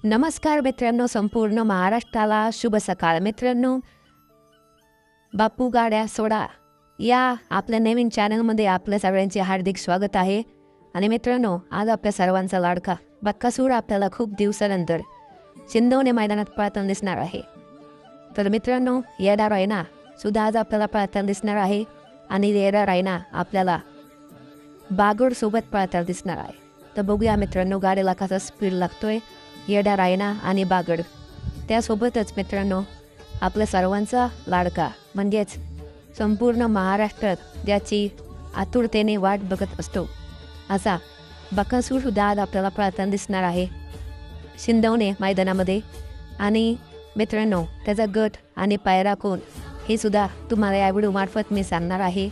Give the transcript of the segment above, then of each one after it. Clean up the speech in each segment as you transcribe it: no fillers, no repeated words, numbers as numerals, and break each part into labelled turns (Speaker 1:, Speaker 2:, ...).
Speaker 1: नमस्कार मित्रांनो, संपूर्ण महाराष्ट्राला शुभ सकाळ. मित्रांनो, बापू गाड्या सोडा या आपल्या नवीन चॅनलमध्ये आपल्या सगळ्यांचे हार्दिक स्वागत आहे. आणि मित्रांनो, आज आपल्या सर्वांचा लाडका बक्कासूर आपल्याला खूप दिवसानंतर शिंदवणे मैदानात पळताना दिसणार आहे. तर मित्रांनो, येडा रायना सुद्धा आज आपल्याला पळताना दिसणार आहे. आणि येडा रायना आपल्याला बागडसोबत पळताना दिसणार आहे. तर बघूया मित्रांनो, गाडीला कसा स्पीड लागतोय येडा रायना आणि बागड. त्यासोबतच मित्रांनो, आपल्या सर्वांचा लाडका म्हणजेच संपूर्ण महाराष्ट्रात ज्याची आतुरतेने वाट बघत असतो असा बकासूरसुद्धा आज आपल्याला पळताना दिसणार आहे शिंदवणे मैदानामध्ये. आणि मित्रांनो, त्याचा गट आणि पायरा कोण हे सुद्धा तुम्हाला या व्हिडिओमार्फत मी सांगणार आहे.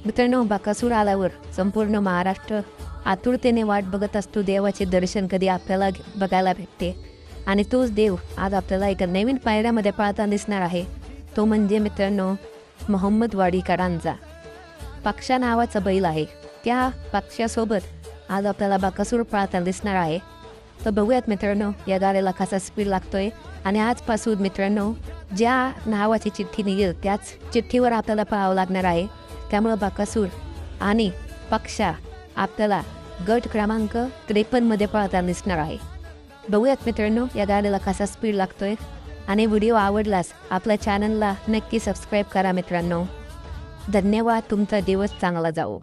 Speaker 1: मित्रांनो, बकासूर आल्यावर संपूर्ण महाराष्ट्र आतुरतेने वाट बघत असतो. देवाचे दर्शन कधी आपल्याला बघायला भेटते. आणि तोच देव आज आपल्याला एका नवीन पायऱ्यामध्ये पळताना दिसणार आहे. तो म्हणजे मित्रांनो मोहम्मद वाडीकरांचा पक्षा नावाचा बैल आहे. त्या पक्षासोबत आज आपल्याला बकासूर पळताना दिसणार आहे. तर बघूयात मित्रांनो, या गाडीला कसा स्पीड लागतोय. आणि आजपासून मित्रांनो, ज्या नावाची चिठ्ठी निघेल त्याच चिठ्ठीवर आपल्याला पळावं लागणार आहे. त्यामुळं बकासूर आणि पक्षा आपल्याला गट क्रमांक 53मध्ये पळताना दिसणार आहे. बघूयात मित्रांनो, या गाडीला कसा स्पीड लागतोय. आणि व्हिडिओ आवडलास आपल्या चॅनलला नक्की सबस्क्राईब करा मित्रांनो. धन्यवाद. तुमचा दिवस चांगला जाओ.